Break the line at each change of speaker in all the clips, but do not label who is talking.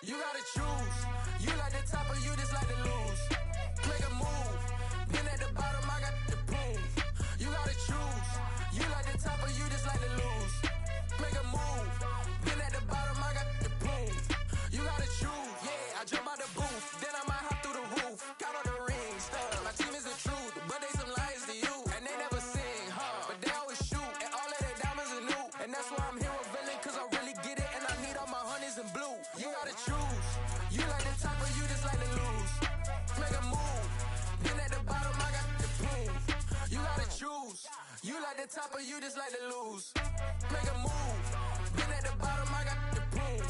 You gotta choose. You like the top or you just like to lose. Make a move. Been at the bottom, I got the boom. You gotta choose. You like the top or you just like to lose. Make a move. Been at the bottom, I got the boom. You gotta choose. Yeah, I jump out the booth. Then I might hop through the roof. Count on the rings. My team is the truth, but they some liars to you. And they never sing, but they always shoot. And all of their diamonds are new. And that's why I'm here with villain, cause I really get it. And I need all my honeys in blue. You gotta choose. You like the top or you just like to lose. Make a move. Been at the bottom, I got the boom. You gotta choose. You like the top or you just like to lose. Make a move. Been at the bottom, I got the boom.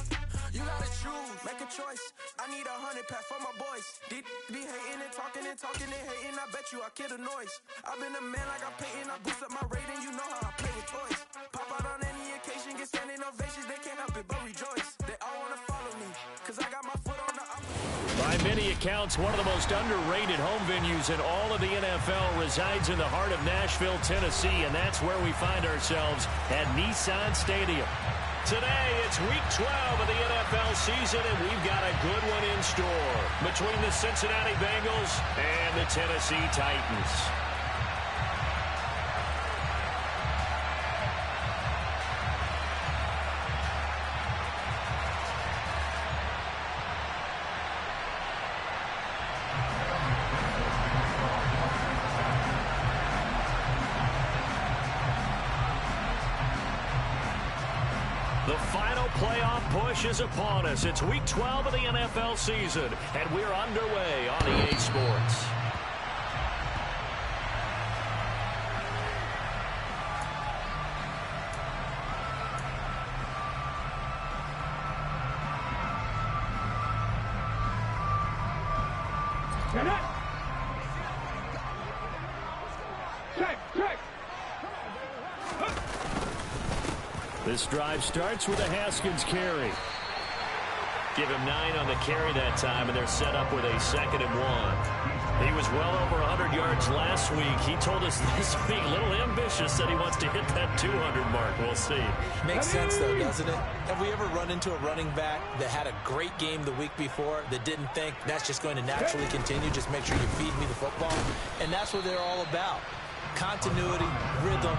You gotta choose. Make a choice. I need 100 pack for my boys. Be hating and talking and hating. I bet you I kill the noise. I've been a man like I'm Peyton. I boost up my rating. You know how I play with toys. Pop out on any occasion, get standing ovations. They can't help it but rejoice. They all wanna follow me, cause I got my foot on the upper.
By many accounts, one of the most underrated home venues in all of the NFL resides in the heart of Nashville, Tennessee, and that's where we find ourselves at Nissan Stadium. Today, it's Week 12 of the NFL season, and we've got a good one in store between the Cincinnati Bengals and the Tennessee Titans. The final playoff push is upon us. It's Week 12 of the NFL season, and we're underway on EA Sports. This drive starts with a Haskins carry. Give him 9 on the carry that time, and they're set up with a 2nd and 1. He was well over 100 yards last week. He told us this week, a little ambitious, that he wants to hit that 200 mark. We'll see.
Makes sense, though, doesn't it? Have we ever run into a running back that had a great game the week before that didn't think that's just going to naturally continue? Just make sure you feed me the football. And that's what they're all about. Continuity, rhythm,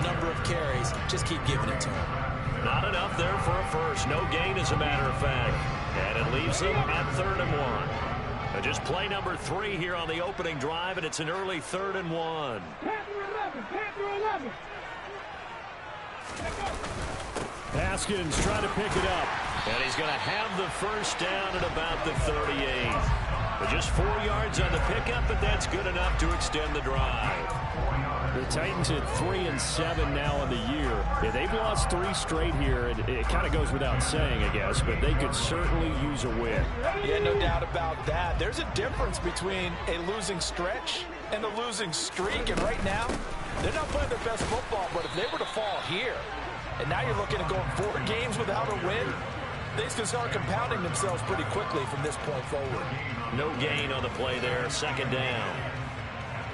number of carries. Just keep giving it to him.
Not enough there for a first. No gain, as a matter of fact. And it leaves them at 3rd and 1. Just play number 3 here on the opening drive, and it's an early 3rd and 1. Haskins trying to pick it up. And he's going to have the first down at about the 38. But just 4 yards on the pickup, but that's good enough to extend the drive. The Titans at 3-7 now on the year. Yeah, they've lost 3 straight here. It kind of goes without saying, I guess, but they could certainly use a win.
Yeah, no doubt about that. There's a difference between a losing stretch and a losing streak, and right now, they're not playing their best football, but if they were to fall here, and now you're looking at going 4 games without a win, things can start compounding themselves pretty quickly from this point forward.
No gain on the play there, 2nd down.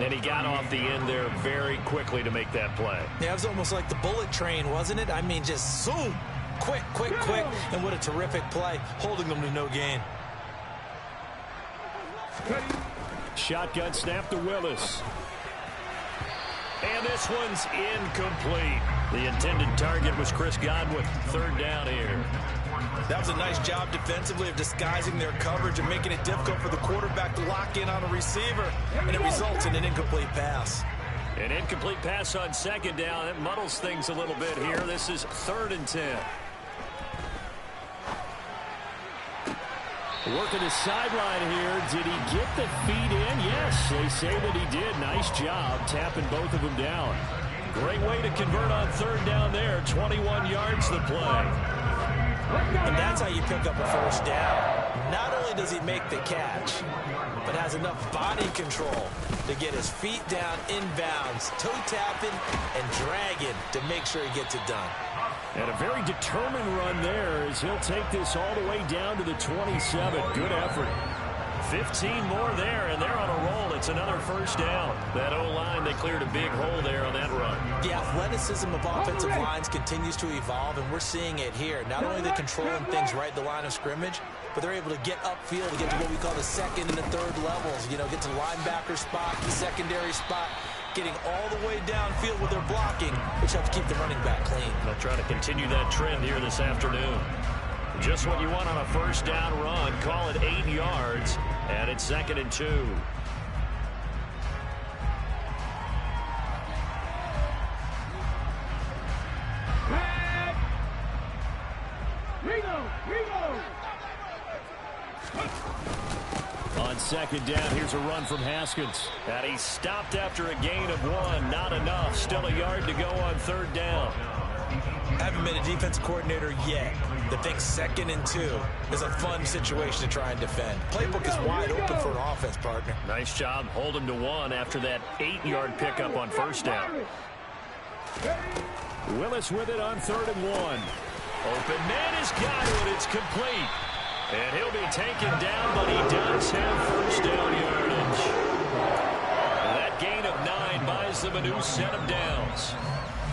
And he got off the end there very quickly to make that play.
Yeah, it was almost like the bullet train, wasn't it? I mean, just zoom. Quick, quick, quick. And what a terrific play, holding them to no gain.
Shotgun snap to Willis. And this one's incomplete. The intended target was Chris Godwin. 3rd down here.
That was a nice job defensively of disguising their coverage and making it difficult for the quarterback to lock in on a receiver, and it results in an incomplete pass.
An incomplete pass on 2nd down. That muddles things a little bit here. This is 3rd and 10. Working the sideline here. Did he get the feet in? Yes, they say that he did. Nice job tapping both of them down. Great way to convert on 3rd down there. 21 yards the play.
And that's how you pick up a first down. Not only does he make the catch, but has enough body control to get his feet down inbounds, toe tapping and dragging to make sure he gets it done.
And a very determined run there as he'll take this all the way down to the 27. Good effort. 15 more there, and they're on a roll. It's It's another first down. That O-line, they cleared a big hole there on that run.
The athleticism of offensive lines continues to evolve, and we're seeing it here. Not only are they controlling things right at the line of scrimmage, but they're able to get upfield to get to what we call the second and the third levels. You know, get to the linebacker spot, the secondary spot, getting all the way downfield with their blocking, which helps keep the running back clean.
They'll try to continue that trend here this afternoon. Just what you want on a first down run. Call it 8 yards, and it's 2nd and 2. On 2nd down, here's a run from Haskins. And he stopped after a gain of 1. Not enough. Still a yard to go on 3rd down.
Haven't been a defense coordinator yet that thinks 2nd and 2 is a fun situation to try and defend. Playbook is wide open for an offense, partner.
Nice job holding to 1 after that 8-yard pickup on 1st down. Willis with it on 3rd and 1. Open man has got it. It's complete. And he'll be taken down, but he does have first down yardage. That gain of 9 buys them a new set of downs.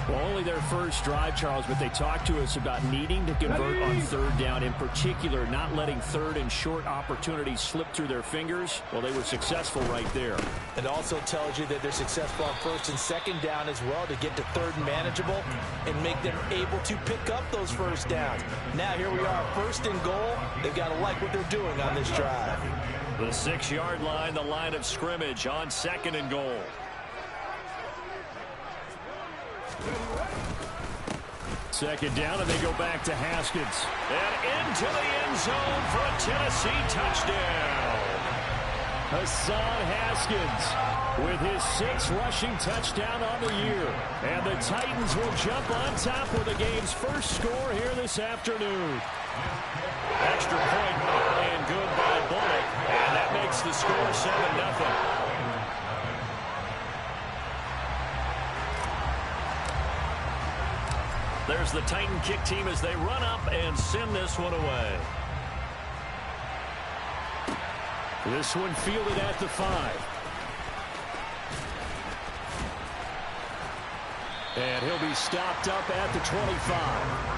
Well, only their first drive, Charles, but they talked to us about needing to convert on 3rd down, in particular, not letting 3rd and short opportunities slip through their fingers. Well, they were successful right there.
It also tells you that they're successful on 1st and 2nd down as well to get to 3rd and manageable and make them able to pick up those first downs. Now, here we are, 1st and goal. They've got to like what they're doing on this drive.
The 6-yard line, the line of scrimmage on 2nd and goal.
Second down, and they go back to Haskins.
And into the end zone for a Tennessee touchdown.
Hassan Haskins with his 6th rushing touchdown on the year. And the Titans will jump on top with the game's first score here this afternoon.
Extra point and good by Bullock. And that makes the score 7-0. There's the Titan kick team as they run up and send this one away.
This one fielded at the 5. And he'll be stopped up at the 25.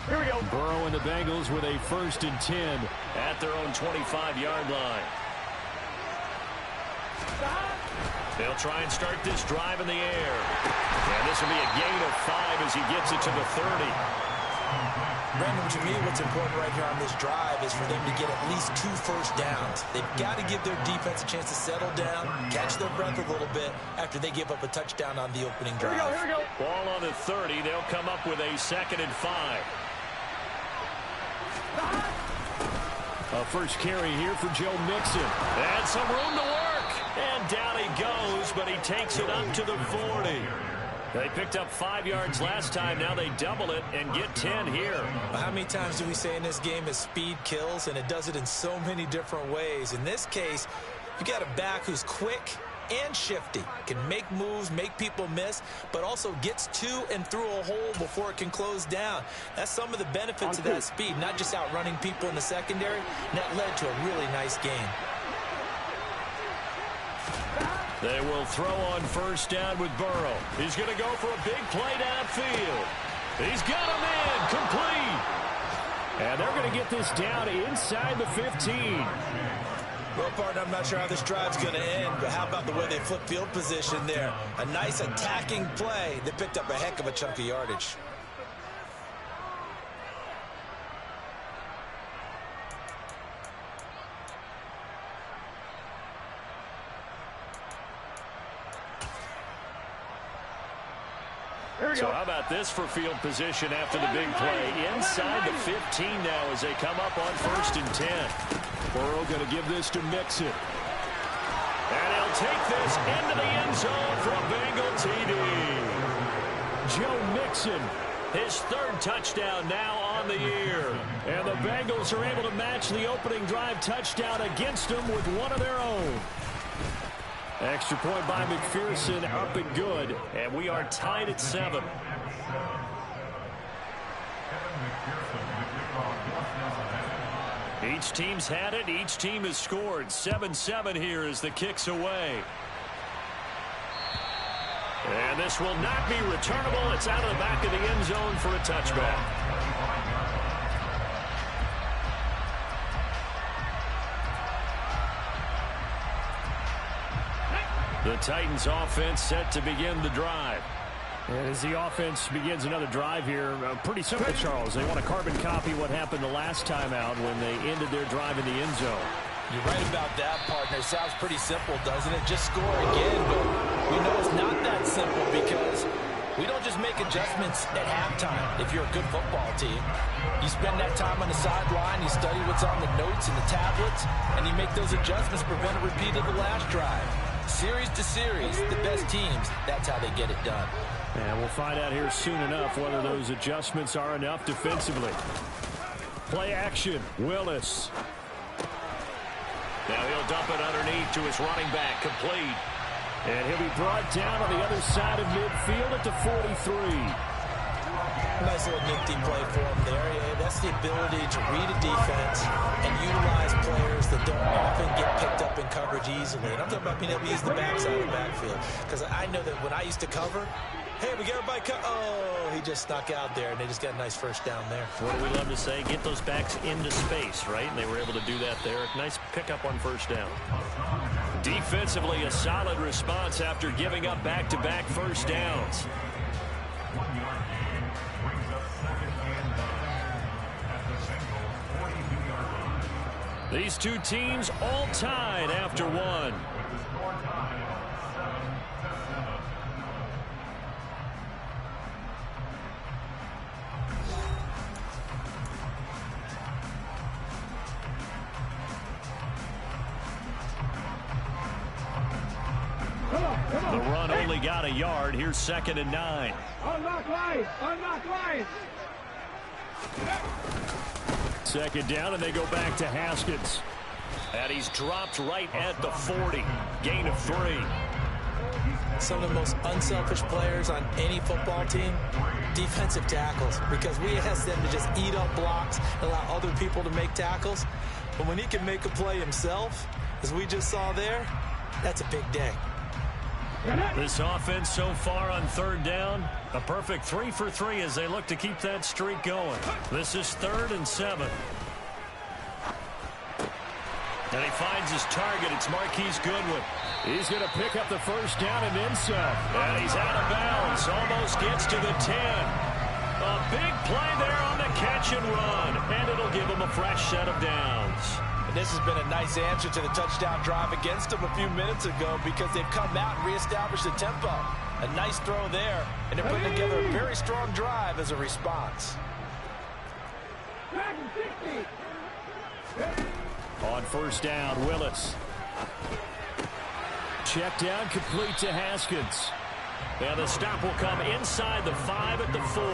Here we go.
Burrow and the Bengals with a 1st and 10
at their own 25-yard line. They'll try and start this drive in the air. And this will be a gain of 5 as he gets it to the 30.
Brandon, to me, what's important right here on this drive is for them to get at least 2 first downs. They've got to give their defense a chance to settle down, catch their breath a little bit after they give up a touchdown on the opening drive.
Here we go. Ball on the 30. They'll come up with a 2nd and 5.
A first carry here for Joe Mixon.
And some room to work. And down he goes, but he takes it up to the 40. They picked up 5 yards last time. Now they double it and get 10 here.
Well, how many times do we say in this game is speed kills, and it does it in so many different ways. In this case, you got a back who's quick and shifty, can make moves, make people miss, but also gets to and through a hole before it can close down. That's some of the benefits of that speed, not just outrunning people in the secondary. And that led to a really nice game.
They will throw on 1st down with Burrow. He's going to go for a big play downfield. He's got him in, complete.
And they're going to get this down inside the 15.
Well, partner, I'm not sure how this drive's going to end, but how about the way they flip field position there? A nice attacking play. They picked up a heck of a chunk of yardage.
So how about this for field position after the big play? Inside the 15 now as they come up on 1st and 10.
Burrow going to give this to Mixon.
And he'll take this into the end zone for a Bengal TD.
Joe Mixon,
his 3rd touchdown now on the year.
And the Bengals are able to match the opening drive touchdown against them with one of their own. Extra point by McPherson, up and good. And we are tied at 7. Each team's had it. Each team has scored. 7-7 here as the kick's away. And this will not be returnable. It's out of the back of the end zone for a touchback. The Titans offense set to begin the drive. And as the offense begins another drive here, pretty simple, Charles. They want to carbon copy what happened the last time out when they ended their drive in the end zone.
You're right about that, partner. Sounds pretty simple, doesn't it? Just score again, but we know it's not that simple because we don't just make adjustments at halftime if you're a good football team. You spend that time on the sideline, you study what's on the notes and the tablets, and you make those adjustments to prevent a repeat of the last drive. Series to series, the best teams, that's how they get it done.
And we'll find out here soon enough whether those adjustments are enough defensively. Play action, Willis.
Now he'll dump it underneath to his running back, complete.
And he'll be brought down on the other side of midfield at the 43.
Nice little nifty play for him there. Yeah, that's the ability to read a defense and utilize players that don't often get picked up in coverage easily. And I'm talking about being able to use the backside of the backfield. Because I know that when I used to cover, hey, we got everybody oh, he just snuck out there, and they just got a nice first down there.
What do we love to say? Get those backs into space, right? And they were able to do that there. Nice pickup on first down.
Defensively, a solid response after giving up back-to-back first downs. These two teams all tied after one. The run only got a yard. Here's 2nd and 9.
Unlock line! Unlock line!
2nd down, and they go back to Haskins. And he's dropped right at the 40. Gain of 3.
Some of the most unselfish players on any football team, defensive tackles, because we ask them to just eat up blocks and allow other people to make tackles. But when he can make a play himself, as we just saw there, that's a big day.
This offense so far on 3rd down, a perfect 3 for 3 as they look to keep that streak going. This is 3rd and 7. And he finds his target. It's Marquise Goodwin. He's going to pick up the first down and then some. And he's out of bounds. Almost gets to the 10. A big play there on the catch and run. And it'll give him a fresh set of downs.
This has been a nice answer to the touchdown drive against them a few minutes ago because they've come out and reestablished the tempo. A nice throw there, and they're putting together a very strong drive as a response.
On first down, Willis. Check down, complete to Haskins. And the stop will come inside the 5 at the 4.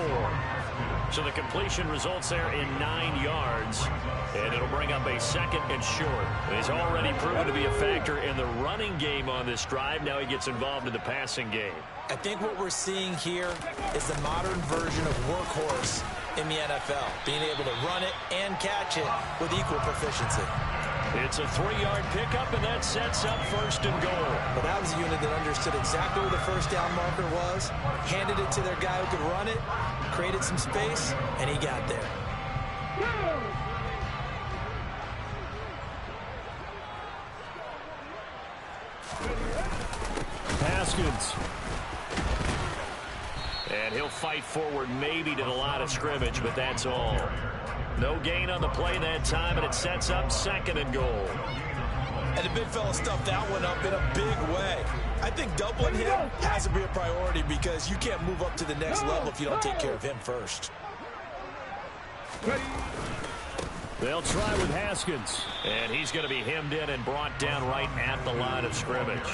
So the completion results there in 9 yards. And it'll bring up a 2nd and short. He's already proven to be a factor in the running game on this drive. Now he gets involved in the passing game.
I think what we're seeing here is the modern version of workhorse in the NFL. Being able to run it and catch it with equal proficiency.
It's a 3-yard pickup, and that sets up 1st and goal.
Well, that was a unit that understood exactly where the first down marker was, handed it to their guy who could run it, created some space, and he got there.
Haskins. And he'll fight forward maybe to the line of scrimmage, but that's all. No gain on the play that time, and it sets up 2nd and goal.
And the big fella stuffed that one up in a big way. I think doubling him has to be a priority because you can't move up to the next level if you don't take care of him first.
They'll try with Haskins. And he's going to be hemmed in and brought down right at the line of scrimmage.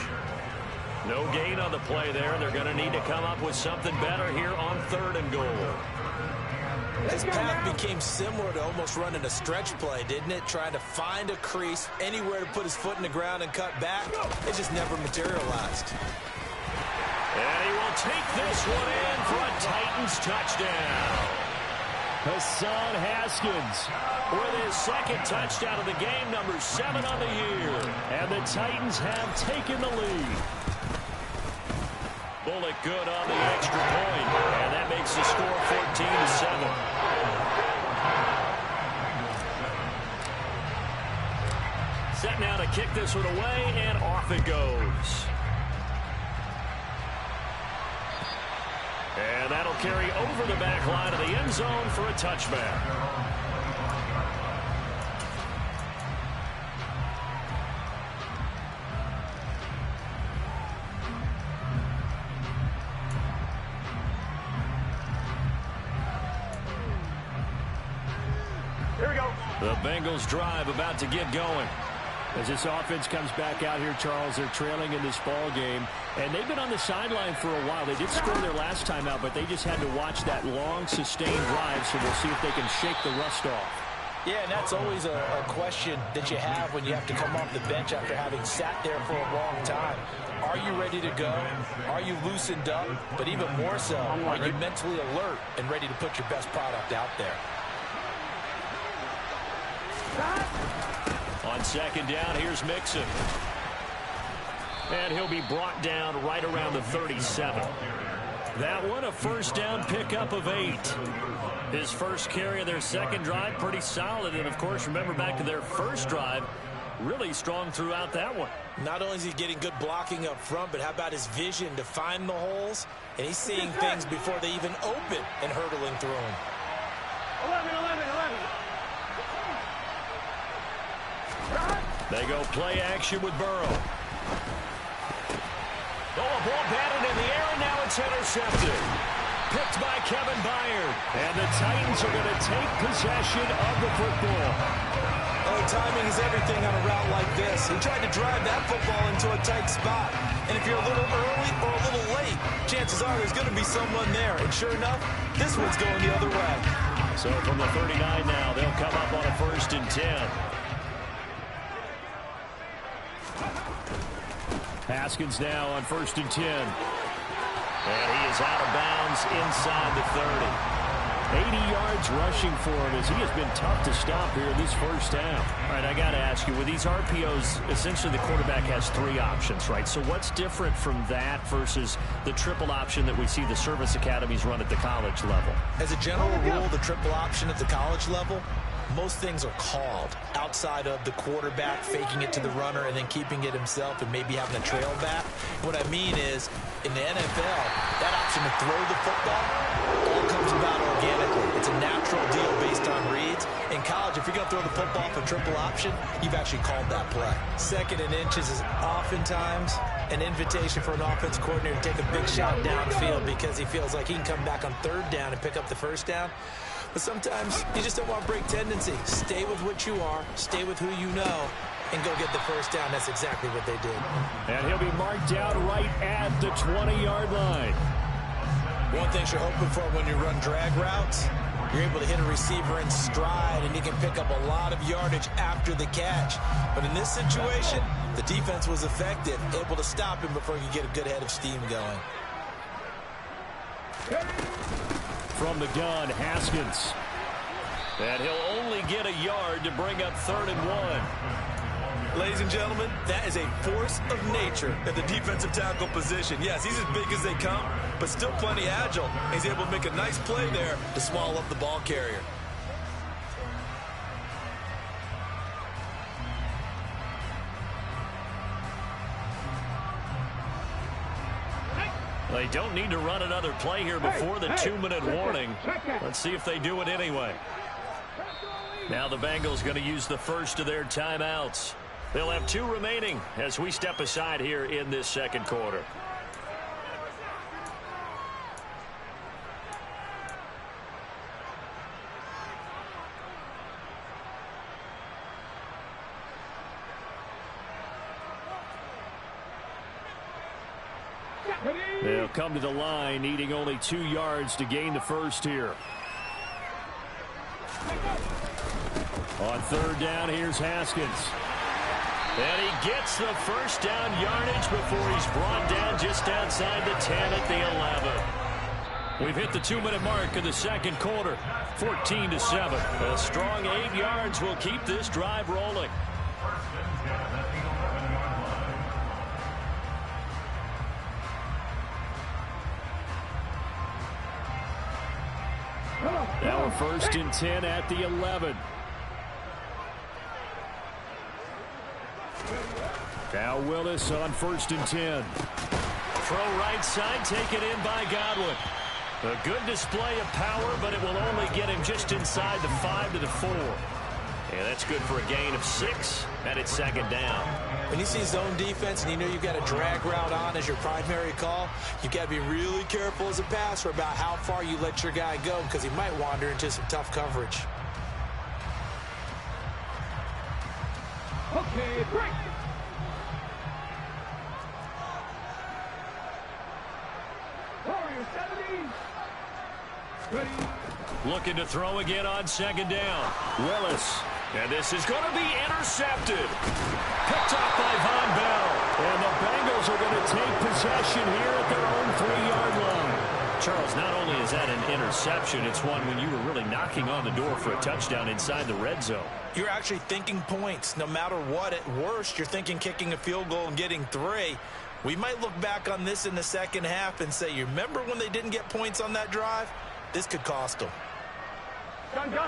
No gain on the play there. They're going to need to come up with something better here on 3rd and goal.
His path became similar to almost running a stretch play, didn't it? Trying to find a crease, anywhere to put his foot in the ground and cut back. It just never materialized.
And he will take this one in for a Titans touchdown.
Hassan Haskins
With his second touchdown of the game, number 7 on the year.
And the Titans have taken the lead.
Bullet good on the extra point. And that makes the score 14-7. Set now to kick this one away, and off it goes. And that'll carry over the back line of the end zone for a touchback.
Here we go.
The Bengals drive about to get going.
As this offense comes back out here, Charles, they're trailing in this ball game, and they've been on the sideline for a while. They did score their last time out, but they just had to watch that long, sustained drive, so we'll see if they can shake the rust off.
Yeah, and that's always a question that you have when you have to come off the bench after having sat there for a long time. Are you ready to go? Are you loosened up? But even more so, are you mentally alert and ready to put your best product out there?
On second down, here's Mixon. And he'll be brought down right around the 37. That one, a first down pickup of 8. His first carry of their second drive, pretty solid. And, of course, remember back to their first drive, really strong throughout that one.
Not only is he getting good blocking up front, but how about his vision to find the holes? And he's seeing things before they even open and hurtling through them.
11.
They go play action with Burrow. Oh, a ball batted in the air, and now it's intercepted. Picked by Kevin Byard.
And the Titans are going to take possession of the football.
Oh, timing is everything on a route like this. He tried to drive that football into a tight spot. And if you're a little early or a little late, chances are there's going to be someone there. And sure enough, this one's going the other way.
So from the 39 now, they'll come up on a 1st and 10.
Haskins now on 1st and 10.
And he is out of bounds inside the 30.
80 yards rushing for him as he has been tough to stop here in this first down.
All right, I got to ask you, with these RPOs, essentially the quarterback has 3 options, right? So what's different from that versus the triple option that we see the service academies run at the college level?
As a general rule, the triple option at the college level, most things are called outside of the quarterback faking it to the runner and then keeping it himself and maybe having a trail back. What I mean is, in the NFL, that option to throw the football all comes about organically. It's a natural deal based on reads. In college, if you're going to throw the football for triple option, you've actually called that play. 2nd and inches is oftentimes an invitation for an offense coordinator to take a big shot downfield because he feels like he can come back on 3rd down and pick up the 1st down. But sometimes you just don't want to break tendency. Stay with what you are, stay with who you know, and go get the 1st down. That's exactly what they did.
And he'll be marked out right at the 20-yard line.
One thing you're hoping for when you run drag routes, you're able to hit a receiver in stride, and you can pick up a lot of yardage after the catch. But in this situation, the defense was effective, able to stop him before you get a good head of steam going.
From the gun, Haskins.
And he'll only get a yard to bring up 3rd and 1.
Ladies and gentlemen, that is a force of nature at the defensive tackle position. Yes, he's as big as they come, but still plenty agile. He's able to make a nice play there to swallow up the ball carrier.
They don't need to run another play here before the 2-minute warning. Let's see if they do it anyway. Now the Bengals going to use the first of their timeouts. They'll have 2 remaining as we step aside here in this 2nd quarter.
They'll come to the line, needing only 2 yards to gain the first here. On third down, here's Haskins.
And he gets the first down yardage before he's brought down just outside the 10 at the 11.
We've hit the 2-minute mark in the second quarter. 14-7.
A strong 8 yards will keep this drive rolling.
Now we're first and 10 at the 11. Now Willis on first and 10.
Throw right side, taken in by Godwin. A good display of power, but it will only get him just inside the 5 to the 4. And that's good for a gain of 6, and it's second down.
When you see zone defense and you know you've got a drag route on as your primary call, you've got to be really careful as a passer about how far you let your guy go because he might wander into some tough coverage.
Okay, break. Warrior 70. Ready.
Looking to throw again on second down.
Willis.
And this is going to be intercepted. Picked off by Von Bell.
And the Bengals are going to take possession here at their own 3-yard line.
Charles, not only is that an interception, it's one when you were really knocking on the door for a touchdown inside the red zone.
You're actually thinking points. No matter what, at worst, you're thinking kicking a field goal and getting 3. We might look back on this in the second half and say, you remember when they didn't get points on that drive? This could cost them.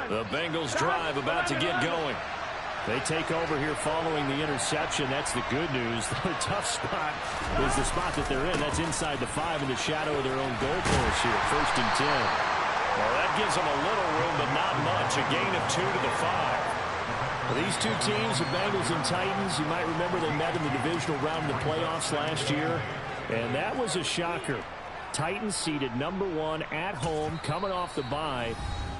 The Bengals drive about to get going.
They take over here following the interception. That's the good news. The tough spot is the spot that they're in. That's inside the 5 in the shadow of their own goalpost here. First and 10.
Well, that gives them a little room, but not much. A gain of 2 to the 5.
Well, these two teams, the Bengals and Titans, you might remember they met in the divisional round of the playoffs last year, and that was a shocker. Titans seeded #1 at home, coming off the bye.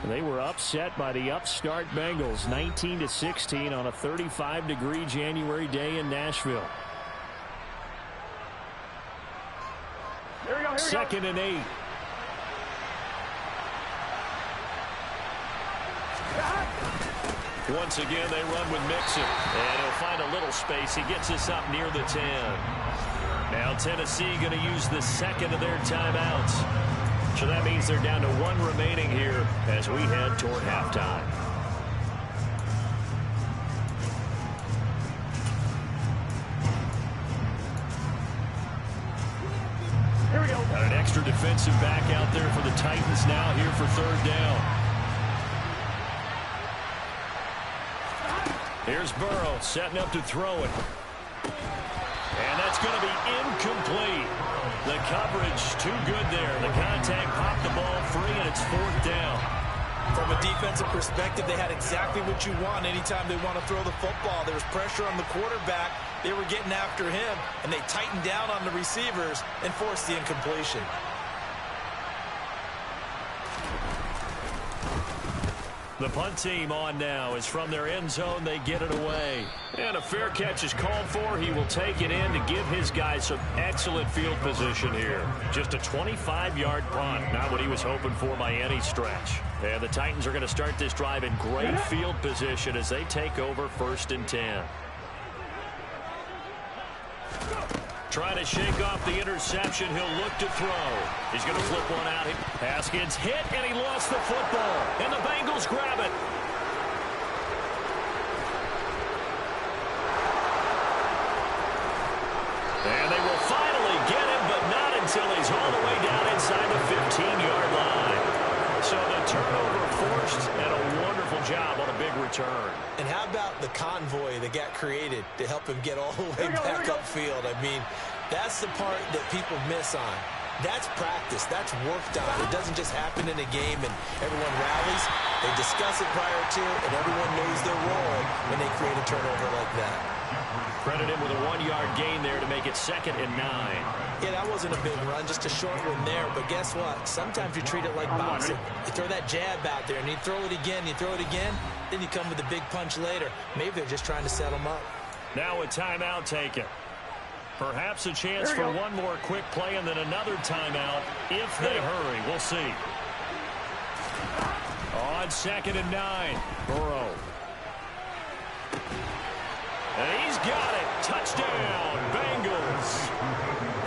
They were upset by the upstart Bengals, 19-16 on a 35-degree January day in Nashville.
Here we go.
Second and 8.
Once again, they run with Mixon. And he'll find a little space. He gets us up near the 10. Now Tennessee going to use the second of their timeouts. So that means they're down to 1 remaining here as we head toward halftime.
Here we go.
Got an extra defensive back out there for the Titans now here for third down. Here's Burrow setting up to throw it. And that's going to be incomplete. The coverage too good there. The contact popped the ball free, and it's fourth down.
From a defensive perspective, they had exactly what you want anytime they want to throw the football. There was pressure on the quarterback. They were getting after him, and they tightened down on the receivers and forced the incompletion.
The punt team on now is from their end zone. They get it away. And a fair catch is called for. He will take it in to give his guys some excellent field position here. Just a 25-yard punt. Not what he was hoping for by any stretch. And the Titans are going to start this drive in great field position as they take over first and 10. Trying to shake off the interception. He'll look to throw. He's going to flip one out. Haskins hit, and he lost the football. And the Bengals grab it. And they will finally get him, but not until he's all the way down inside the 15-yard line. So the turnover forced, and a wonderful job on a big return.
And how about the convoy that got created to help him get all the way back upfield? I mean, that's the part that people miss on. That's practice. That's worked on. It doesn't just happen in a game and everyone rallies. They discuss it prior to, and everyone knows their role when they create a turnover like that.
Credit him with a 1-yard gain there to make it 2nd and 9.
Yeah, that wasn't a big run, just a short one there. But guess what? Sometimes you treat it like boxing. You throw that jab out there, and you throw it again, then you come with a big punch later. Maybe they're just trying to set them up.
Now a timeout taken. Perhaps a chance for one more quick play and then another timeout if they hurry. We'll see. On 2nd and 9, Burrow. And he's got it. Touchdown, Bengals.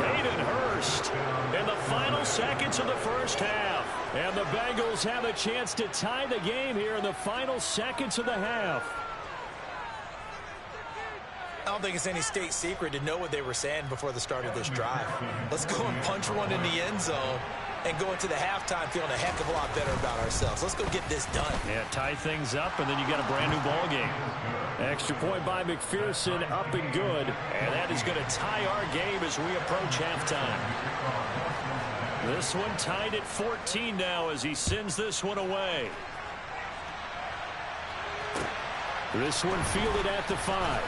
Hayden Hurst in the final seconds of the first half. And the Bengals have a chance to tie the game here in the final seconds of the half.
I don't think it's any state secret to know what they were saying before the start of this drive. Let's go and punch one in the end zone and go into the halftime feeling a heck of a lot better about ourselves. Let's go get this done.
Yeah, tie things up, and then you got a brand new ball game. Extra point by McPherson, up and good. And that is going to tie our game as we approach halftime. This one tied at 14 now as he sends this one away. This one fielded at the 5.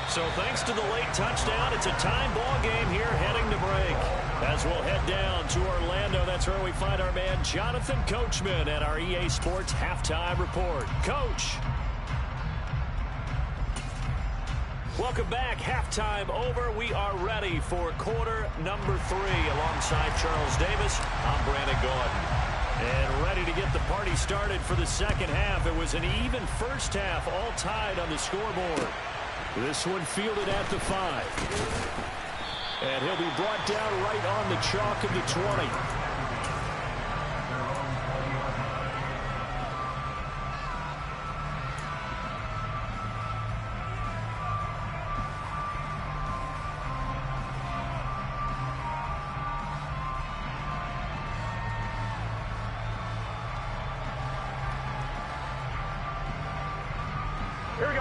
So thanks to the late touchdown, it's a time ball game here heading to break. As we'll head down to Orlando, that's where we find our man Jonathan Coachman at our EA Sports Halftime Report. Coach. Welcome back. Halftime over. We are ready for quarter number 3. Alongside Charles Davis, I'm Brandon Gordon. And ready to get the party started for the second half. It was an even first half, all tied on the scoreboard. This one fielded at the 5. And he'll be brought down right on the chalk of the 20.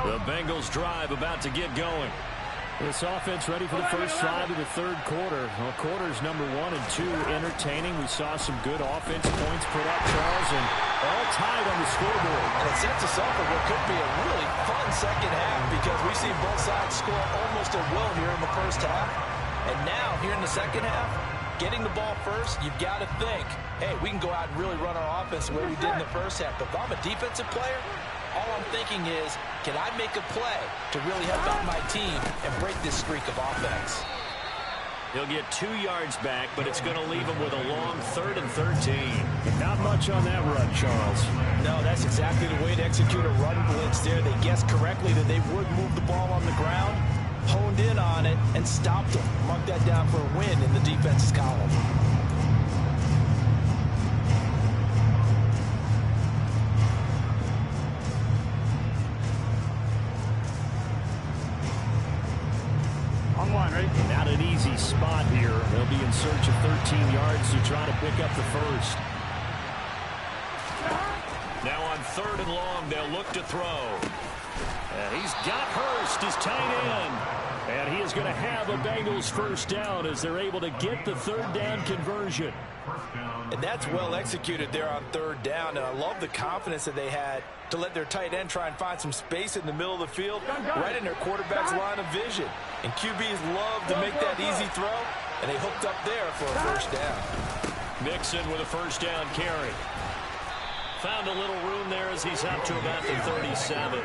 The Bengals drive about to get going. This offense ready for the first drive of the third quarter. Well, quarters number 1 and 2 entertaining. We saw some good offense points put up, Charles, and all tied on the scoreboard.
And it sets us up for what could be a really fun second half because we've seen both sides score almost at will here in the first half. And now, here in the second half, getting the ball first, you've got to think, hey, we can go out and really run our offense the way we did in the first half. But if I'm a defensive player, all I'm thinking is, can I make a play to really help out my team and break this streak of offense?
He'll get 2 yards back, but it's going to leave him with a long 3rd and 13.
Not much on that run, Charles.
No, that's exactly the way to execute a run blitz there. They guessed correctly that they would move the ball on the ground, honed in on it, and stopped them. Mark that down for a win in the defense's column.
Not an easy spot here. They'll be in search of 13 yards to try to pick up the first.
Now on 3rd and long, they'll look to throw. And he's got Hurst, his tight end. And he is going to have a Bengals first down as they're able to get the 3rd down conversion.
And that's well executed there on 3rd down. And I love the confidence that they had to let their tight end try and find some space in the middle of the field, right in their quarterback's line of vision. And QBs love to make that easy throw, and they hooked up there for a first down.
Mixon with a first down carry. Found a little room there as he's up to about the 37.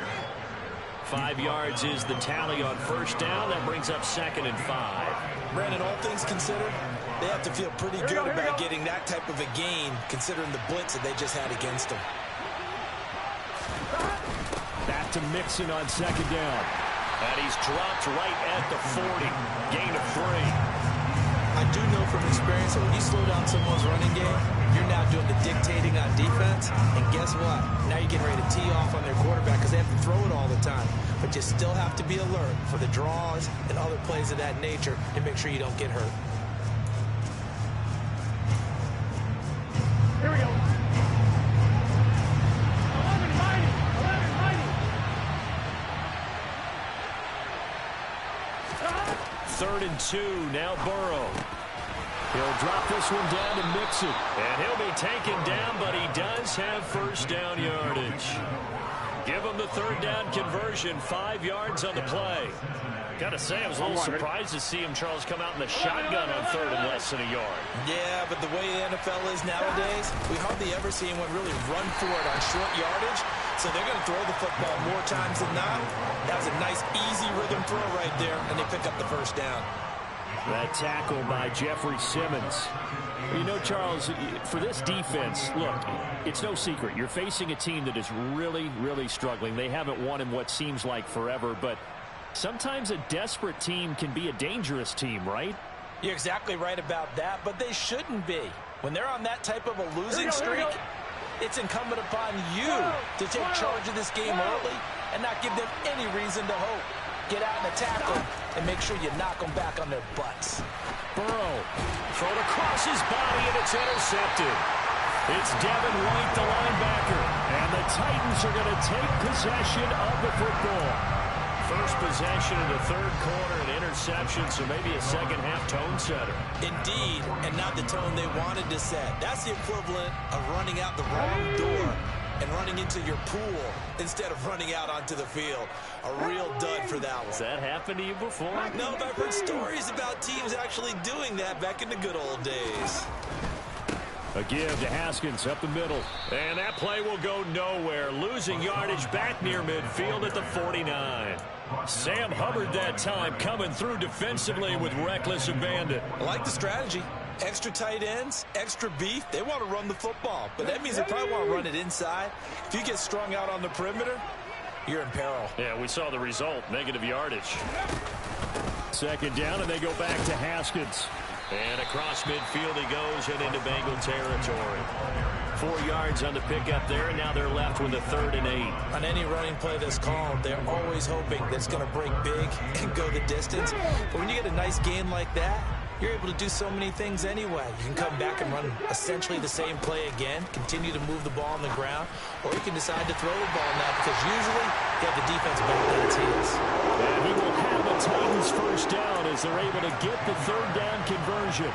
5 yards is the tally on first down. That brings up 2nd and 5.
Brandon, all things considered, they have to feel pretty good about getting that type of a gain considering the blitz that they just had against them.
Back to Mixon on 2nd down.
And he's dropped right at the 40. Gain of 3.
I do know from experience that when you slow down someone's running game, you're now doing the dictating on defense. And guess what? Now you're getting ready to tee off on their quarterback because they have to throw it all the time. But you still have to be alert for the draws and other plays of that nature to make sure you don't get hurt.
Here we go.
3rd and 2. Now Burrow.
He'll drop this one down to Mixon.
And he'll be taken down, but he does have first down yardage. Give him the 3rd down conversion. 5 yards on the play. Got to say, I was a little surprised to see him, Charles, come out in the shotgun on 3rd and less than a yard.
Yeah, but the way the NFL is nowadays, we hardly ever see anyone really run for it on short yardage. So they're going to throw the football more times than not. That was a nice, easy rhythm throw right there, and they pick up the first down.
That tackle by Jeffrey Simmons. You know, Charles, for this defense, look, it's no secret. You're facing a team that is really, really struggling. They haven't won in what seems like forever, but sometimes a desperate team can be a dangerous team, right?
You're exactly right about that, but they shouldn't be. When they're on that type of a losing streak, it's incumbent upon you to take charge of this game early and not give them any reason to hope. Get out in the tackle and make sure you knock them back on their butts.
Burrow thrown across his body, and it's intercepted. It's Devin White, the linebacker, and the Titans are going to take possession of the football. First possession in the third quarter, an interception, so maybe a second-half tone setter.
Indeed, and not the tone they wanted to set. That's the equivalent of running out the wrong door and running into your pool instead of running out onto the field. A real dud for that one.
Has that happened to you before?
No, but I've heard stories about teams actually doing that back in the good old days.
A give to Haskins up the middle. And that play will go nowhere. Losing yardage back near midfield at the 49. Sam Hubbard that time coming through defensively with reckless abandon.
I like the strategy. Extra tight ends, extra beef. They want to run the football, but that means they probably want to run it inside. If you get strung out on the perimeter, you're in peril.
Yeah, we saw the result. Negative yardage. Second down, and they go back to Haskins.
And across midfield he goes and into Bengal territory. 4 yards on the pickup there, and now they're left with a 3rd and 8.
On any running play that's called, they're always hoping that it's going to break big and go the distance. But when you get a nice gain like that, you're able to do so many things anyway. You can come back and run essentially the same play again, continue to move the ball on the ground, or you can decide to throw the ball now because usually you have the defense back at its heels.
And he will have the Titans first down as they're able to get the 3rd down conversion.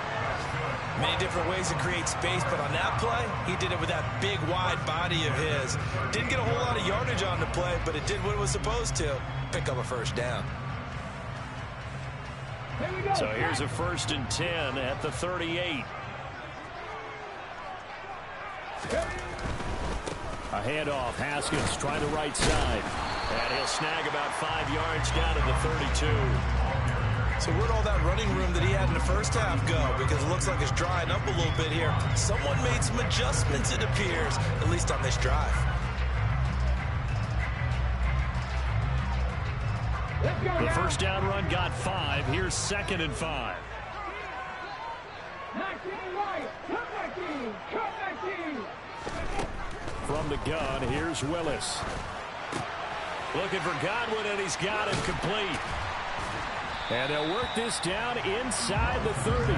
Many different ways to create space, but on that play, he did it with that big, wide body of his. Didn't get a whole lot of yardage on the play, but it did what it was supposed to. Pick up a first down.
So here's a 1st and 10 at the 38. A handoff. Haskins trying the right side.
And he'll snag about 5 yards down to the 32.
So where'd all that running room that he had in the first half go? Because it looks like it's drying up a little bit here. Someone made some adjustments, it appears, at least on this drive.
The first down run got 5. Here's 2nd and 5. From the gun, here's Willis.
Looking for Godwin, and he's got him complete.
And they'll work this down inside the 30.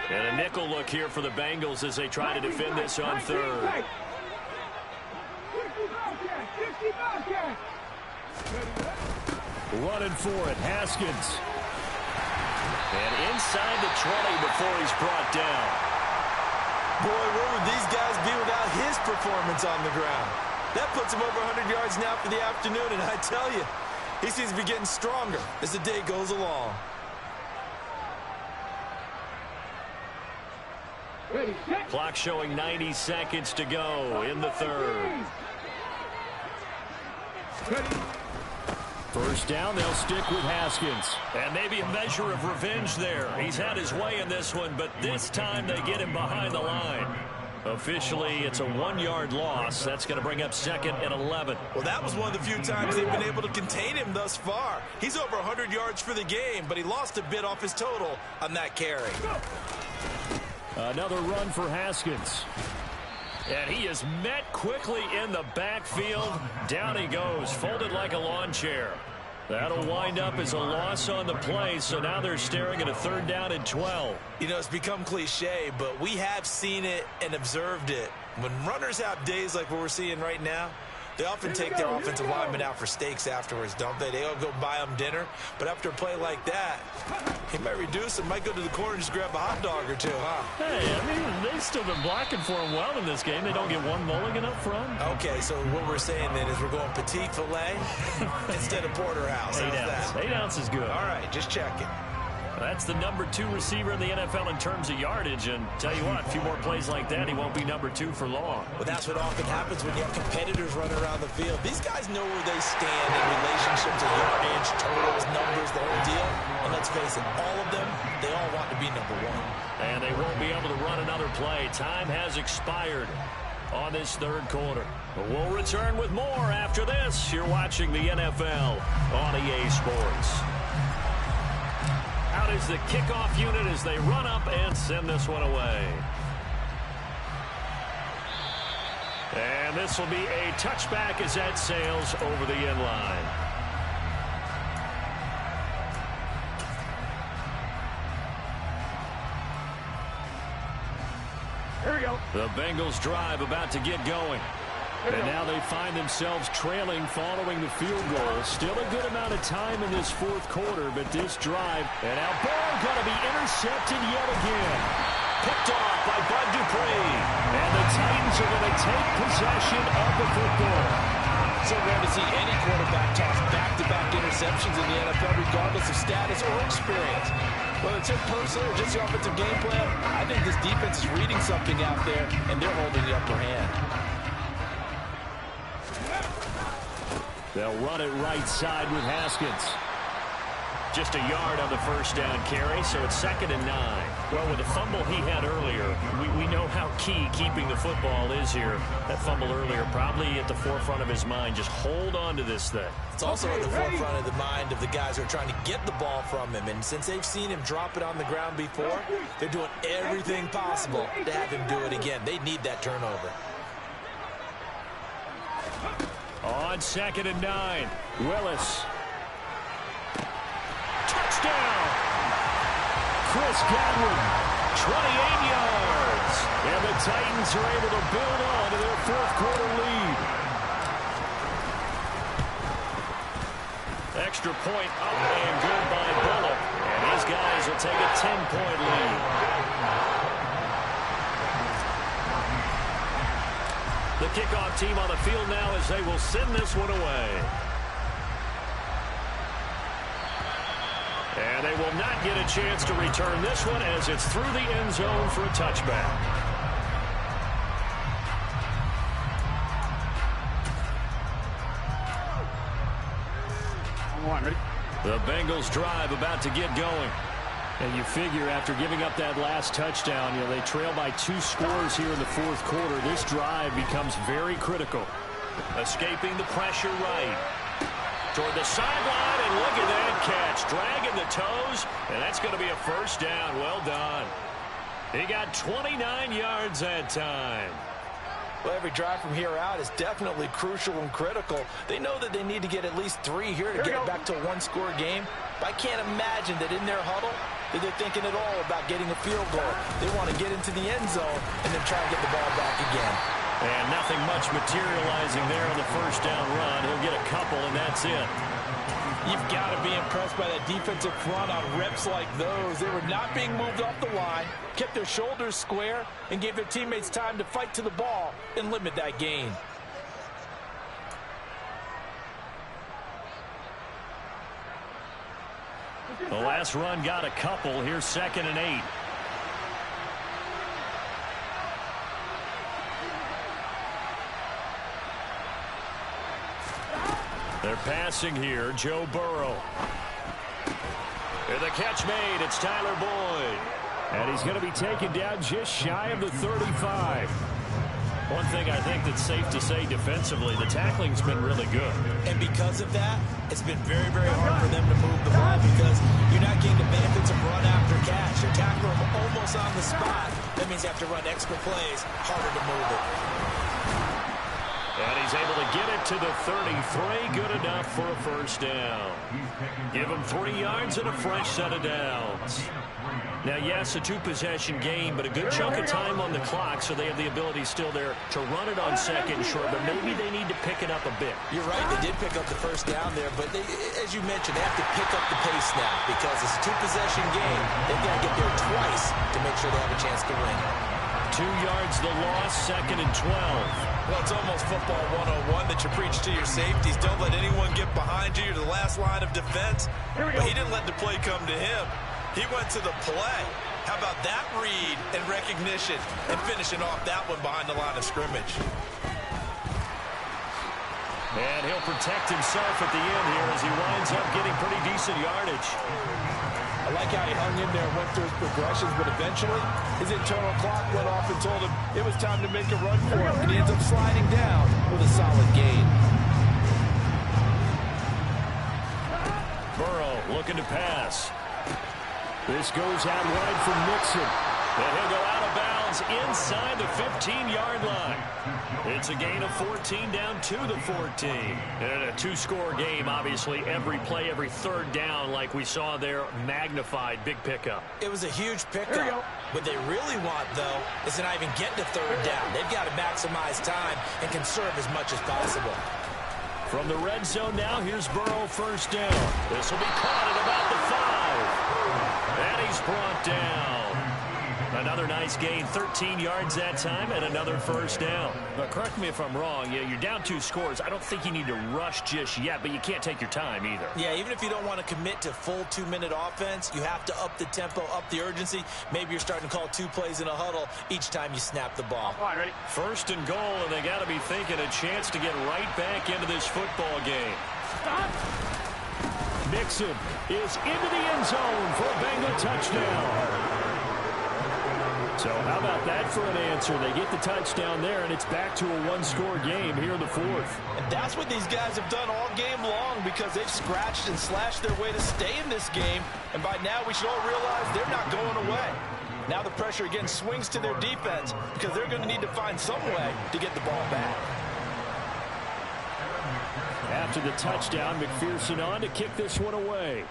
And a nickel look here for the Bengals as they try to defend this on 3rd.
Running for it, Haskins.
And inside the 20 before he's brought down.
Boy, where would these guys be without his performance on the ground? That puts him over 100 yards now for the afternoon, and I tell you, he seems to be getting stronger as the day goes along.
Clock showing 90 seconds to go in the 3rd.
First down, they'll stick with Haskins.
And maybe a measure of revenge there. He's had his way in this one, but this time they get him behind the line. Officially, it's a 1-yard loss. That's going to bring up 2nd and 11.
Well, that was one of the few times they've been able to contain him thus far. He's over 100 yards for the game, but he lost a bit off his total on that carry.
Another run for Haskins.
And he is met quickly in the backfield. Down he goes, folded like a lawn chair. That'll wind up as a loss on the play, so now they're staring at a 3rd down and 12.
You know, it's become cliche, but we have seen it and observed it. When runners have days like what we're seeing right now, They often take their offensive linemen out for steaks afterwards, don't they? They all go buy them dinner. But after a play like that, he might reduce it, might go to the corner and just grab a hot dog or two, huh?
Hey, I mean, they've still been blocking for him well in this game. They don't get one mulligan up front.
Okay, so what we're saying then is we're going petite filet instead of porterhouse.
8 ounce. 8 ounce is good.
All right, just checking.
That's the number 2 receiver in the NFL in terms of yardage. And tell you what, a few more plays like that, he won't be number 2 for long.
Well, that's what often happens when you have competitors running around the field. These guys know where they stand in relationship to yardage, totals, numbers, the whole deal. And let's face it, all of them, they all want to be number 1.
And they won't be able to run another play. Time has expired on this third quarter. But we'll return with more after this. You're watching the NFL on EA Sports. Out is the kickoff unit as they run up and send this one away. And this will be a touchback as that sails over the end line.
Here we go.
The Bengals drive about to get going. And now they find themselves trailing following the field goal. Still a good amount of time in this fourth quarter, but this drive, and now ball going to be intercepted yet again. Picked off by Bud Dupree. And the Titans are going to take possession of the football.
So rare to see any quarterback toss back-to-back interceptions in the NFL, regardless of status or experience. Whether it's him personally or just the offensive game plan, I think this defense is reading something out there, and they're holding the upper hand.
They'll run it right side with Haskins. Just a yard on the first down carry, so it's 2nd and 9. Well, with the fumble he had earlier, we know how key keeping the football is here. That fumble earlier probably at the forefront of his mind. Just hold on to this thing.
It's also at the forefront of the mind of the guys who are trying to get the ball from him. And since they've seen him drop it on the ground before, they're doing everything possible to have him do it again. They need that turnover.
On 2nd and 9, Willis. Touchdown! Chris Godwin, 28 yards. And the Titans are able to build on to their fourth quarter lead. Extra point up and good by Bullock. And these guys will take a 10-point lead. The kickoff team on the field now as they will send this one away. And they will not get a chance to return this one as it's through the end zone for a touchback. The Bengals drive about to get going. And you figure after giving up that last touchdown, they trail by 2 scores here in the fourth quarter. This drive becomes very critical. Escaping the pressure right. Toward the sideline, and look at that catch. Dragging the toes, and that's going to be a first down. Well done. He got 29 yards that time.
Well, every drive from here out is definitely crucial and critical. They know that they need to get at least 3 here to get it back to a 1-score game. But I can't imagine that in their huddle that they're thinking at all about getting a field goal. They want to get into the end zone and then try and get the ball back again.
And nothing much materializing there on the first down run. He'll get a couple, and that's it.
You've got to be impressed by that defensive front on reps like those. They were not being moved off the line, kept their shoulders square, and gave their teammates time to fight to the ball and limit that gain.
The last run got a couple. Here's 2nd and 8. They're passing here. Joe Burrow. And the catch made. It's Tyler Boyd. And he's going to be taken down just shy of the 35. One thing I think that's safe to say defensively, the tackling's been really good.
And because of that, it's been very, very hard for them to move the ball because you're not getting the benefits of run after catch. You're tackling them almost on the spot. That means you have to run extra plays, harder to move it.
And he's able to get it to the 33. Good enough for a first down. Give him 3 yards and a fresh set of downs. Now, yes, a 2-possession game, but a good chunk of time on the clock, so they have the ability still there to run it on second and short, but maybe they need to pick it up a bit.
You're right, they did pick up the first down there, but as you mentioned, they have to pick up the pace now because it's a 2-possession game. They've got to get there twice to make sure they have a chance to win.
2 yards the loss, 2nd and 12.
Well, it's almost football 101 that you preach to your safeties. Don't let anyone get behind you. You're the last line of defense. But he didn't let the play come to him. He went to the play. How about that read and recognition and finishing off that one behind the line of scrimmage.
And he'll protect himself at the end here as he winds up getting pretty decent yardage.
I like how he hung in there, went through his progressions, but eventually his internal clock went off and told him it was time to make a run for him, and he ends up sliding down with a solid gain.
Burrow looking to pass. This goes out wide for Mixon. And he'll go out of bounds inside the 15-yard line. It's a gain of 14 down to the 14. And a 2-score game, obviously, every play, every third down, like we saw there, magnified, big pickup.
It was a huge pickup. What they really want, though, is to not even get to third down. They've got to maximize time and conserve as much as possible.
From the red zone now, here's Burrow, first down. This will be caught at about the 5. And he's brought down. Another nice gain, 13 yards that time, and another first down. But correct me if I'm wrong, you're down 2 scores. I don't think you need to rush just yet, but you can't take your time either.
Yeah, even if you don't want to commit to full 2-minute offense, you have to up the tempo, up the urgency. Maybe you're starting to call 2 plays in a huddle each time you snap the ball.
All right, ready?
First and goal, and they got to be thinking a chance to get right back into this football game.
Stop.
Mixon is into the end zone for a Bengal touchdown. So how about that for an answer? They get the touchdown there, and it's back to a 1-score game here in the 4th.
And that's what these guys have done all game long because they've scratched and slashed their way to stay in this game. And by now, we should all realize they're not going away. Now the pressure again swings to their defense because they're going to need to find some way to get the ball back.
After the touchdown, McPherson on to kick this one away.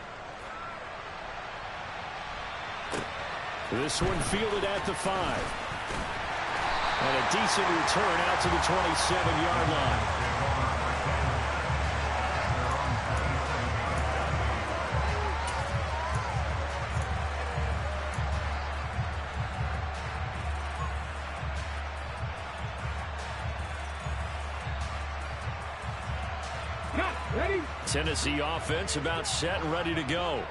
This one fielded at the 5. And a decent return out to the 27-yard line.
Ready?
Tennessee offense about set and ready to go.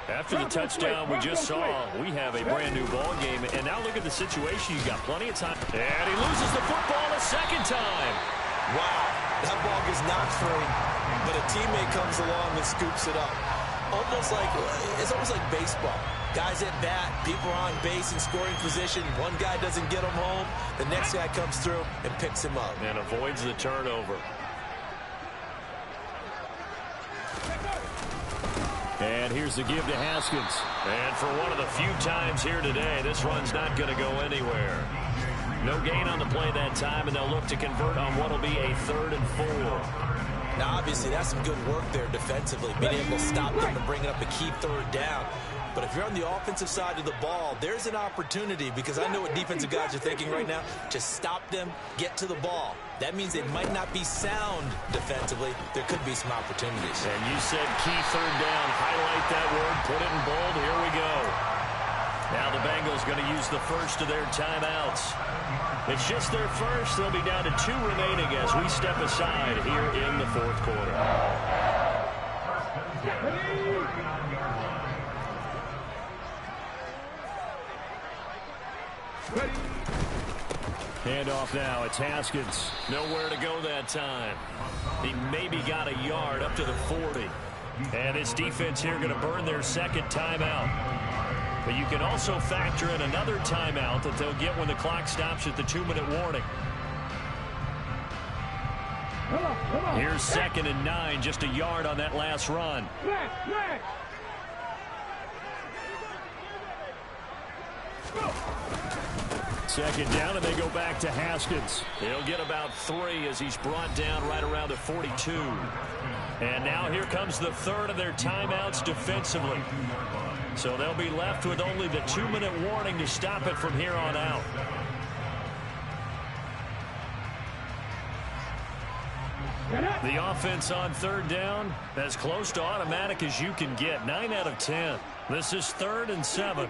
After the touchdown we just saw, we have a brand-new ball game. And now look at the situation. You got plenty of time. And he loses the football a second time.
Wow, that ball gets knocked free, but a teammate comes along and scoops it up. It's almost like baseball. Guys at bat, people are on base in scoring position. One guy doesn't get him home. The next guy comes through and picks him up.
And avoids the turnover.
And here's the give to Haskins.
And for one of the few times here today, this run's not going to go anywhere. No gain on the play that time, and they'll look to convert on what will be a 3rd and 4.
Now, obviously, that's some good work there defensively, being able to stop them and bringing up a key 3rd down. But if you're on the offensive side of the ball, there's an opportunity, because I know what defensive guys are thinking right now. Just stop them, get to the ball. That means they might not be sound defensively. There could be some opportunities.
And you said key 3rd down. Highlight that word. Put it in bold. Here we go. Now the Bengals going to use the first of their timeouts. It's just their first. They'll be down to 2 remaining as we step aside here in the 4th quarter.
Ready?
Handoff now. It's Haskins.
Nowhere to go that time. He maybe got a yard up to the 40. And this defense here going to burn their 2nd timeout. But you can also factor in another timeout that they'll get when the clock stops at the 2-minute warning.
Come on.
Here's 2nd and 9, just a yard on that last run.
Flash.
Second down, and they go back to Haskins.
He'll get about 3 as he's brought down right around the 42. And now here comes the third of their timeouts defensively. So they'll be left with only the 2-minute warning to stop it from here on out. The offense on third down, as close to automatic as you can get. 9 out of 10. This is 3rd and 7.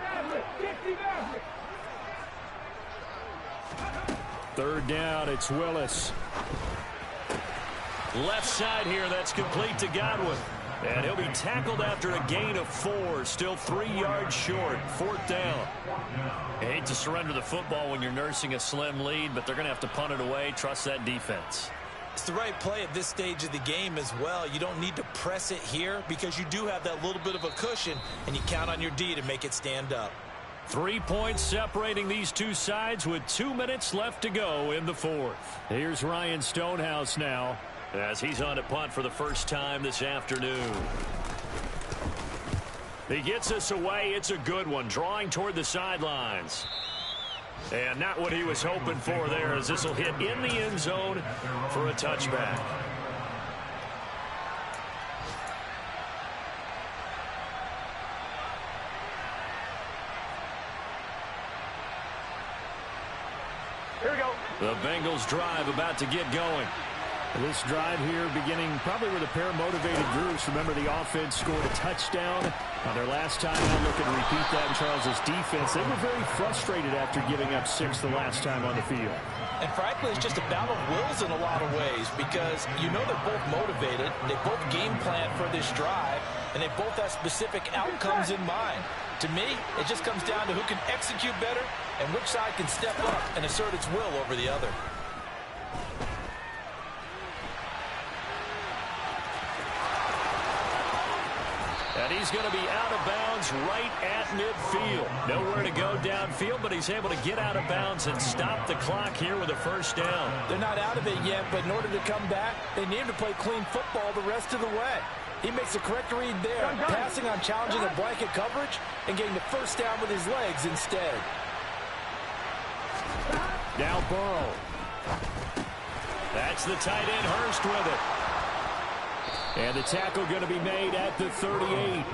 Third down, it's Willis.
Left side here, that's complete to Godwin. And he'll be tackled after a gain of 4. Still 3 yards short. 4th down. I hate to surrender the football when you're nursing a slim lead, but they're going to have to punt it away. Trust that defense.
It's the right play at this stage of the game as well. You don't need to press it here because you do have that little bit of a cushion, and you count on your D to make it stand up.
3 points separating these two sides with 2 minutes left to go in the 4th.
Here's Ryan Stonehouse now,
as he's on to punt for the first time this afternoon. He gets us away. It's a good one, drawing toward the sidelines. And not what he was hoping for there, as this will hit in the end zone for a touchback.
Here we go.
The Bengals drive about to get going.
This drive here beginning probably with a pair of motivated groups. Remember, the offense scored a touchdown on their last time out. Looking to repeat that in Charles's defense. They were very frustrated after giving up 6 the last time on the field.
And frankly, it's just a battle of wills in a lot of ways because you know they're both motivated. They both game plan for this drive, and they both have specific outcomes in mind. To me, it just comes down to who can execute better and which side can step up and assert its will over the other.
And he's going to be out of bounds right at midfield. Nowhere to go downfield, but he's able to get out of bounds and stop the clock here with a first down.
They're not out of it yet, but in order to come back, they need to play clean football the rest of the way. He makes a correct read there, passing on challenging a blanket coverage and getting the first down with his legs instead.
Now Burrow.
That's the tight end, Hurst, with it.
And the tackle going to be made at the 38.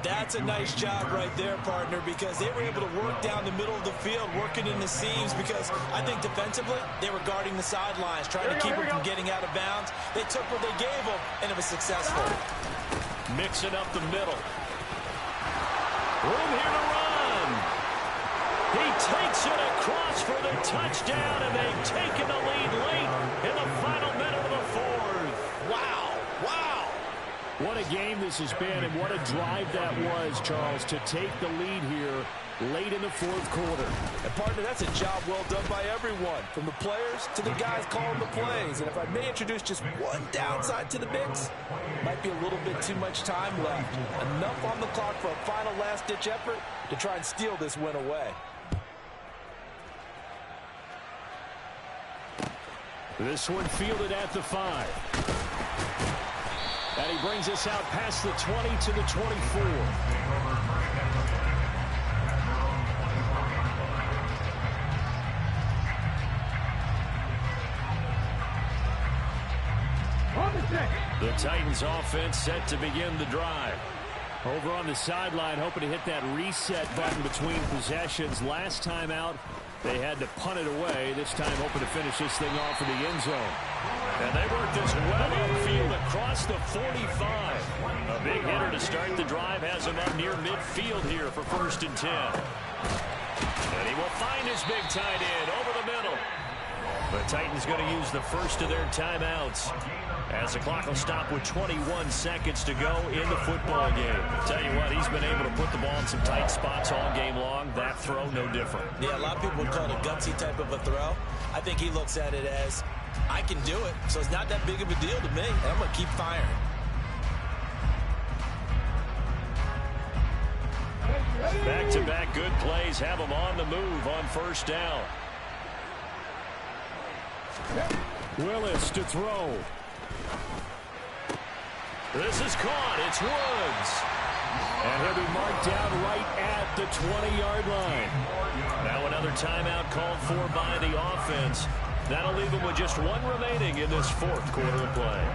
That's a nice job right there, partner, because they were able to work down the middle of the field, working in the seams, because I think defensively they were guarding the sidelines, trying to keep them from getting out of bounds. They took what they gave them, and it was successful.
Mixing up the middle. Room here to run. He takes it across for the touchdown, and they've taken the lead late in the final minute of the 4th.
Wow.
What a game this has been, and what a drive that was, Charles, to take the lead here late in the 4th quarter.
And, partner, that's a job well done by everyone, from the players to the guys calling the plays. And if I may introduce just one downside to the mix, might be a little bit too much time left. Enough on the clock for a final last-ditch effort to try and steal this win away.
This one fielded at the 5. And he brings us out past the 20 to the 24.
The Titans offense set to begin the drive.
Over on the sideline, hoping to hit that reset button between possessions. Last time out, they had to punt it away. This time hoping to finish this thing off in the end zone.
And they work this well upfield across the 45. A big hitter to start the drive has him up near midfield here for 1st and 10. And he will find his big tight end over the middle. The Titans going to use the first of their timeouts as the clock will stop with 21 seconds to go in the football game. Tell you what, he's been able to put the ball in some tight spots all game long. That throw, no different.
Yeah, a lot of people would call it a gutsy type of a throw. I think he looks at it as, I can do it, so it's not that big of a deal to me, and I'm going to keep firing.
Back-to-back good plays have him on the move on 1st down.
Willis to throw.
This is caught. It's Woods.
And he'll be marked down right at the 20-yard line. Now another timeout called for by the offense. That'll leave them with just one remaining in this fourth quarter of play.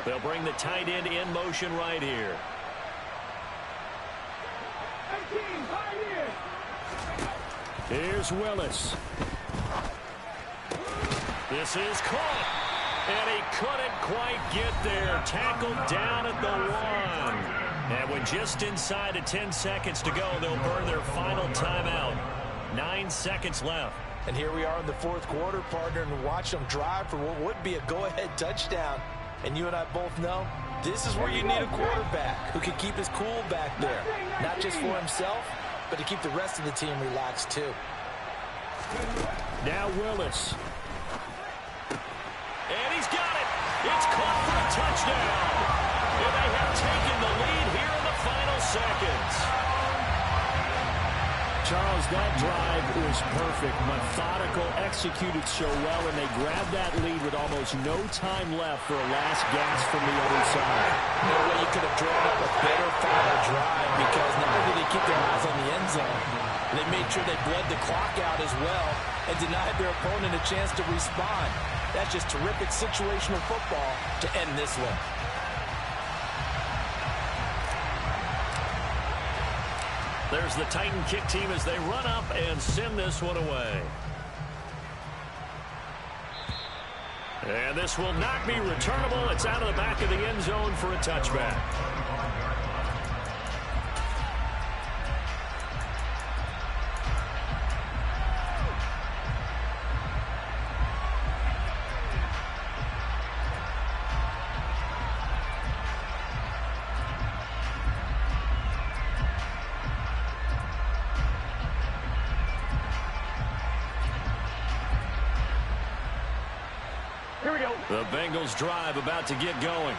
They'll bring the tight end in motion right here. Here's Willis. This is caught. And he couldn't quite get there. Tackled down at the 1. And with just inside of 10 seconds to go, they'll burn their final timeout. 9 seconds left.
And here we are in the fourth quarter, partner, and watch them drive for what would be a go-ahead touchdown. And you and I both know this is where you need a quarterback who can keep his cool back there. Not just for himself, but to keep the rest of the team relaxed too.
Now Willis. And he's got it. It's caught for a touchdown. And they have taken the lead here in the final seconds. Charles, that drive was perfect. Methodical, executed so well, and they grabbed that lead with almost no time left for a last gasp from the other side.
No way you could have drawn up a better final drive, because not only did they keep their eyes on the end zone, they made sure they bled the clock out as well and denied their opponent a chance to respond. That's just terrific situational football to end this one.
There's the Titan kick team as they run up and send this one away. And this will not be returnable. It's out of the back of the end zone for a touchback. The Bengals drive about to get going.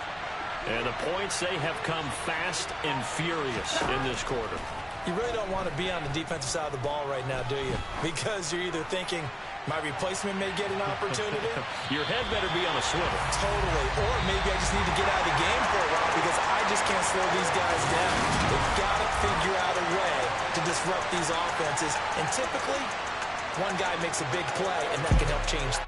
And the points, they have come fast and furious in this quarter.
You really don't want to be on the defensive side of the ball right now, do you? Because you're either thinking, my replacement may get an opportunity.
Your head better be on a swivel.
Totally. Or maybe I just need to get out of the game for a while because I just can't slow these guys down. They've got to figure out a way to disrupt these offenses. And typically, one guy makes a big play, and that can help change